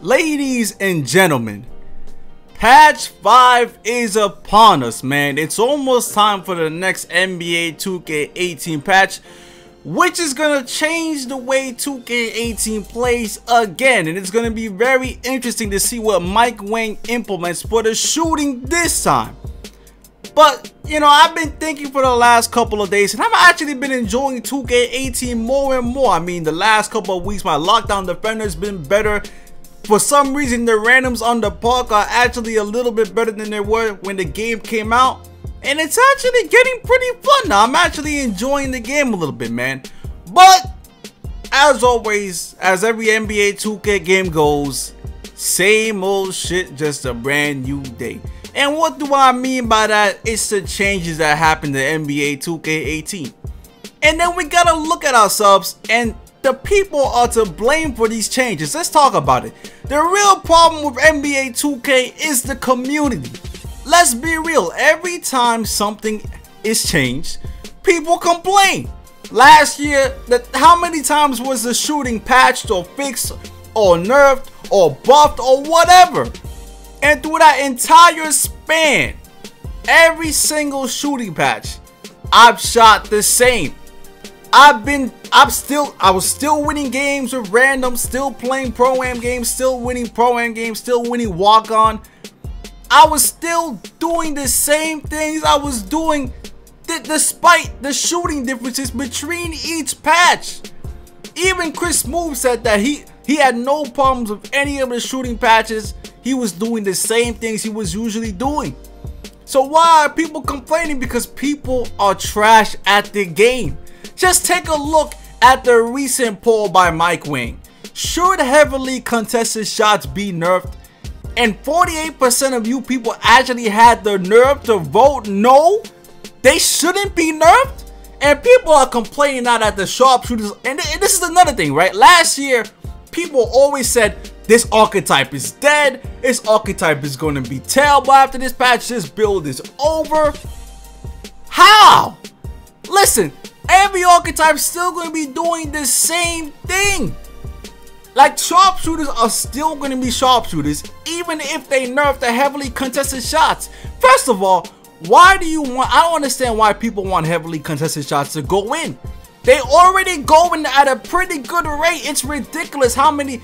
Ladies and gentlemen, patch 5 is upon us, man. It's almost time for the next NBA 2K18 patch, which is gonna change the way 2K18 plays again, and it's gonna be very interesting to see what Mike Wang implements for the shooting this time. But you know, I've been thinking for the last couple of days, and I've actually been enjoying 2K18 more and more. I mean, the last couple of weeks my lockdown defender has been better. For some reason, the randoms on the park are actually a little bit better than they were when the game came out. And it's actually getting pretty fun now. I'm actually enjoying the game a little bit, man. But, as always, as every NBA 2K game goes, same old shit, just a brand new day. And what do I mean by that? It's the changes that happened to NBA 2K18. And then we gotta look at ourselves, and the people are to blame for these changes. Let's talk about it. The real problem with NBA 2K is the community. Let's be real. Every time something is changed, people complain. Last year, how many times was the shooting patched or fixed or nerfed or buffed or whatever? And through that entire span, every single shooting patch, I've shot the same. I was still winning games with random, still playing Pro-Am games, still winning Pro-Am games, still winning walk-on. I was still doing the same things I was doing despite the shooting differences between each patch. Even Chris Move said that he had no problems with any of the shooting patches. He was doing the same things he was usually doing. So why are people complaining? Because people are trash at the game. Just take a look at the recent poll by Mike Wang. Should heavily contested shots be nerfed? And 48% of you people actually had the nerve to vote no, they shouldn't be nerfed. And people are complaining now that the sharpshooters, and this is another thing, right? Last year, people always said this archetype is dead, this archetype is going to be terrible after this patch, this build is over. How? Listen, every archetype is still going to be doing the same thing. Like, sharpshooters are still going to be sharpshooters even if they nerf the heavily contested shots. First of all, why do you want, I don't understand why people want heavily contested shots to go in. They already go in at a pretty good rate. It's ridiculous how many,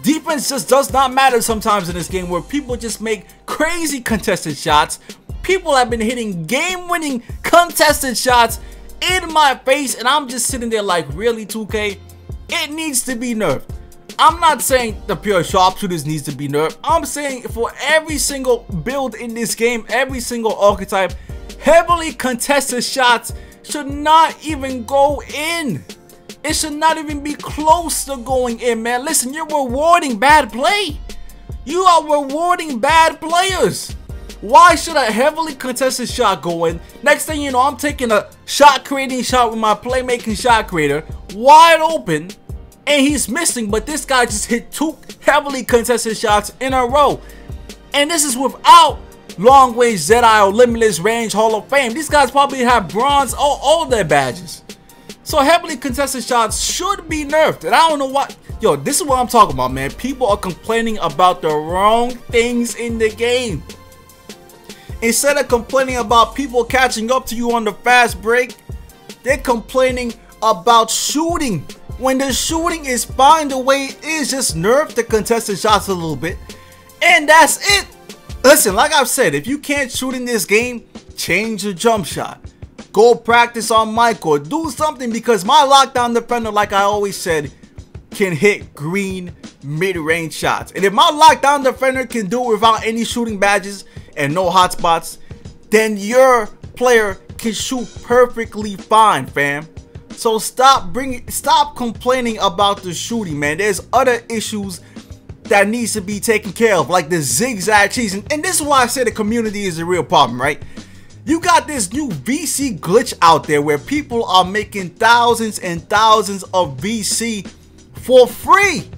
defense just does not matter sometimes in this game where people just make crazy contested shots. People have been hitting game-winning contested shots in my face, and I'm just sitting there like, really, 2K? It needs to be nerfed. I'm not saying the pure sharpshooters needs to be nerfed. I'm saying for every single build in this game, every single archetype, heavily contested shots should not even go in. It should not even be close to going in, man. Listen, you're rewarding bad play. You are rewarding bad players. Why should a heavily contested shot go in? Next thing you know, I'm taking a shot creating shot with my playmaking shot creator, wide open, and he's missing, but this guy just hit 2 heavily contested shots in a row. And this is without long range Zedi or limitless range Hall of Fame. These guys probably have bronze, all their badges. So heavily contested shots should be nerfed, and I don't know what. Yo, this is what I'm talking about, man. People are complaining about the wrong things in the game. Instead of complaining about people catching up to you on the fast break, they're complaining about shooting. When the shooting is fine the way it is, just nerf the contested shots a little bit, and that's it. Listen, like I've said, if you can't shoot in this game, change your jump shot. Go practice on mic or do something, because my lockdown defender, like I always said, can hit green mid-range shots. And if my lockdown defender can do it without any shooting badges and no hotspots, then your player can shoot perfectly fine, fam. So stop complaining about the shooting, man. There's other issues that needs to be taken care of, like the zigzag cheese. And this is why I say the community is a real problem, right? You got this new VC glitch out there where people are making thousands and thousands of VC for free.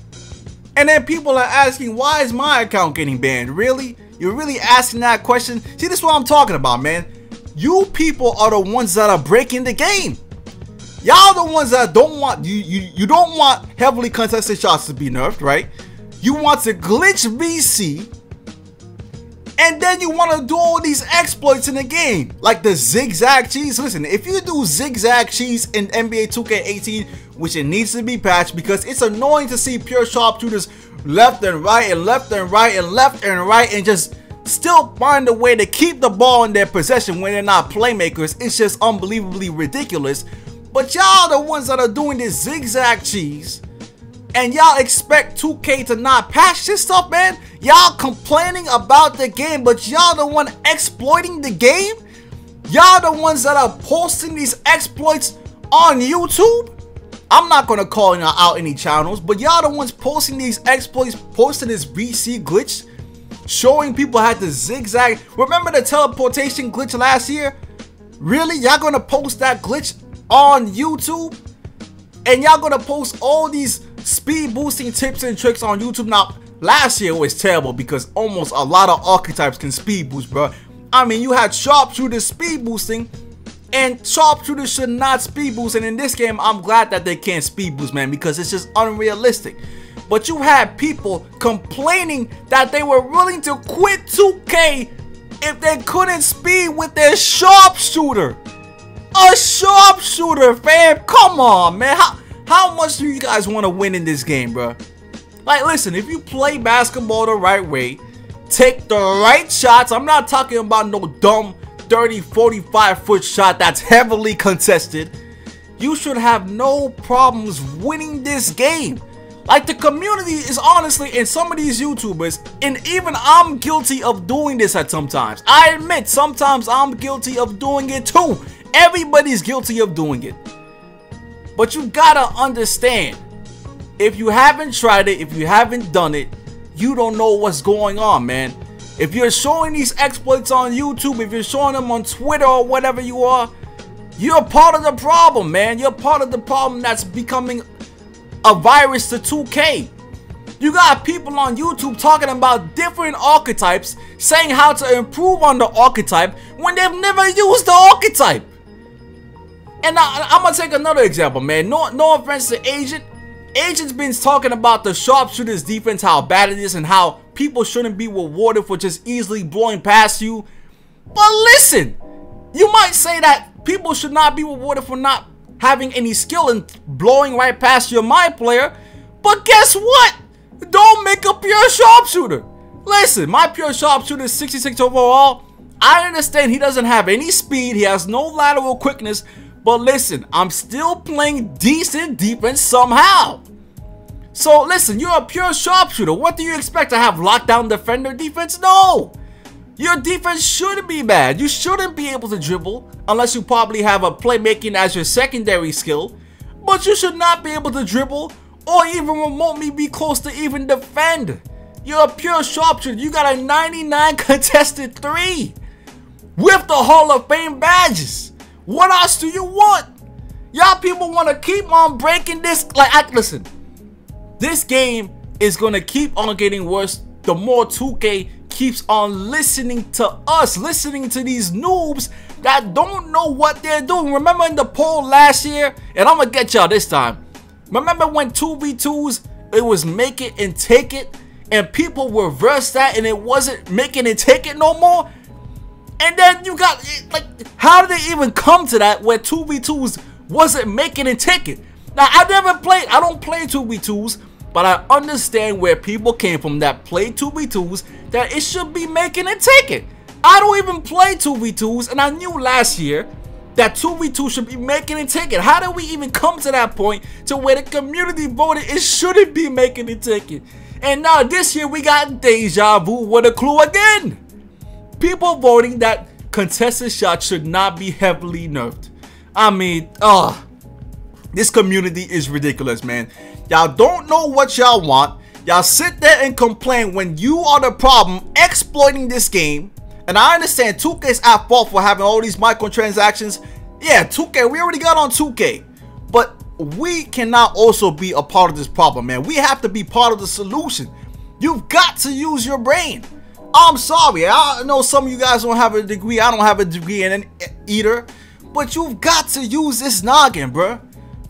And then people are asking, why is my account getting banned? Really? You're really asking that question? See, this is what I'm talking about, man. You people are the ones that are breaking the game. Y'all the ones that don't want, you don't want heavily contested shots to be nerfed, right? You want to glitch VC, and then you want to do all these exploits in the game, like the zigzag cheese. Listen, if you do zigzag cheese in NBA 2K18, which it needs to be patched because it's annoying to see pure sharpshooters left and right and left and right and left and right and just still find a way to keep the ball in their possession when they're not playmakers. It's just unbelievably ridiculous. But y'all the ones that are doing this zigzag cheese, and y'all expect 2K to not patch this stuff, man? Y'all complaining about the game, but y'all the one exploiting the game? Y'all the ones that are posting these exploits on YouTube? I'm not gonna call out any channels, but y'all the ones posting these exploits, posting this VC glitch, showing people how to zigzag. Remember the teleportation glitch last year? Really? Y'all gonna post that glitch on YouTube? And y'all gonna post all these speed boosting tips and tricks on YouTube? Now, last year was terrible because almost a lot of archetypes can speed boost, bro. I mean, you had sharpshooters speed boosting, and sharpshooters should not speed boost. And in this game, I'm glad that they can't speed boost, man, because it's just unrealistic. But you had people complaining that they were willing to quit 2K if they couldn't speed with their sharpshooter. A sharpshooter, fam. Come on, man. How much do you guys want to win in this game, bro? Like, listen, if you play basketball the right way, take the right shots. I'm not talking about no dumb 30, 45-foot shot that's heavily contested. You should have no problems winning this game. Like, the community is honestly, and some of these YouTubers, and even I'm guilty of doing this at sometimes. I admit, sometimes I'm guilty of doing it too. Everybody's guilty of doing it. But you gotta understand, if you haven't tried it, if you haven't done it, you don't know what's going on, man. If you're showing these exploits on YouTube, if you're showing them on Twitter or whatever you are, you're part of the problem, man. You're part of the problem that's becoming a virus to 2K. You got people on YouTube talking about different archetypes, saying how to improve on the archetype when they've never used the archetype. And I'm gonna take another example, man. No offense to Agent. Agent's been talking about the sharpshooter's defense, how bad it is, and how people shouldn't be rewarded for just easily blowing past you. But listen, you might say that people should not be rewarded for not having any skill in blowing right past your mind player. But guess what? Don't make a pure sharpshooter. Listen, my pure sharpshooter is 66 overall. I understand he doesn't have any speed. He has no lateral quickness. But listen, I'm still playing decent defense somehow. So listen, you're a pure sharpshooter. What do you expect, to have lockdown defender defense? No. Your defense shouldn't be bad. You shouldn't be able to dribble unless you probably have a playmaking as your secondary skill. But you should not be able to dribble or even remotely be close to even defend. You're a pure sharpshooter. You got a 99 contested 3 with the Hall of Fame badges. What else do you want? Y'all people want to keep on breaking this. Like, listen, this game is going to keep on getting worse the more 2K keeps on listening to us, listening to these noobs that don't know what they're doing. Remember in the poll last year, and I'm going to get y'all this time. Remember when 2v2s, it was make it and take it, and people reversed that and it wasn't make it and take it no more? And then you got, like, how did they even come to that where 2v2s wasn't making and taking? Now, I don't play 2v2s, but I understand where people came from that play 2v2s, that it should be making and taking. I don't even play 2v2s, and I knew last year that 2v2 should be making and taking. How did we even come to that point to where the community voted it shouldn't be making and taking? And now this year we got deja vu with a clue again. People voting that contested shots should not be heavily nerfed. I mean, this community is ridiculous, man. Y'all don't know what y'all want. Y'all sit there and complain when you are the problem exploiting this game. And I understand 2K's at fault for having all these microtransactions. Yeah, 2K, we already got on 2K. But we cannot also be a part of this problem, man. We have to be part of the solution. You've got to use your brain. I'm sorry, I know some of you guys don't have a degree. I don't have a degree in it either. But you've got to use this noggin, bruh.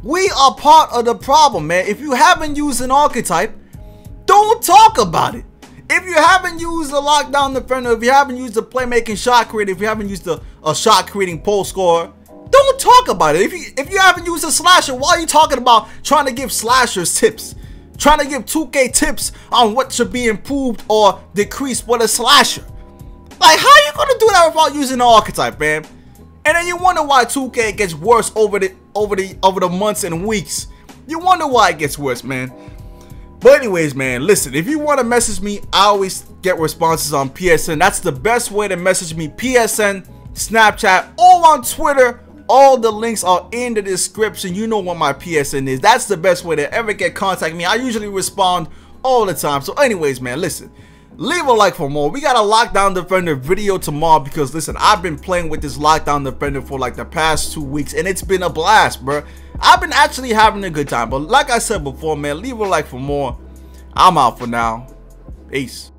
We are part of the problem, man. If you haven't used an archetype, don't talk about it. If you haven't used the lockdown defender, if you haven't used the playmaking shot creator, if you haven't used a shot creating post scorer, don't talk about it. If you haven't used a slasher, why are you talking about trying to give slashers tips? Trying to give 2K tips on what should be improved or decreased with a slasher? Like, how are you gonna do that without using the archetype, man? And then you wonder why 2K gets worse over the months and weeks. You wonder why it gets worse, man. But anyways, man, listen, if you want to message me, I always get responses on PSN. That's the best way to message me. PSN, Snapchat, or on Twitter. All the links are in the description. You know what my PSN is. That's the best way to ever get contact me. I usually respond all the time. So anyways, man, listen, leave a like for more. We got a lockdown defender video tomorrow because, listen, I've been playing with this lockdown defender for like the past 2 weeks and it's been a blast, bro. I've been actually having a good time. But like I said before, man, leave a like for more. I'm out for now. Peace.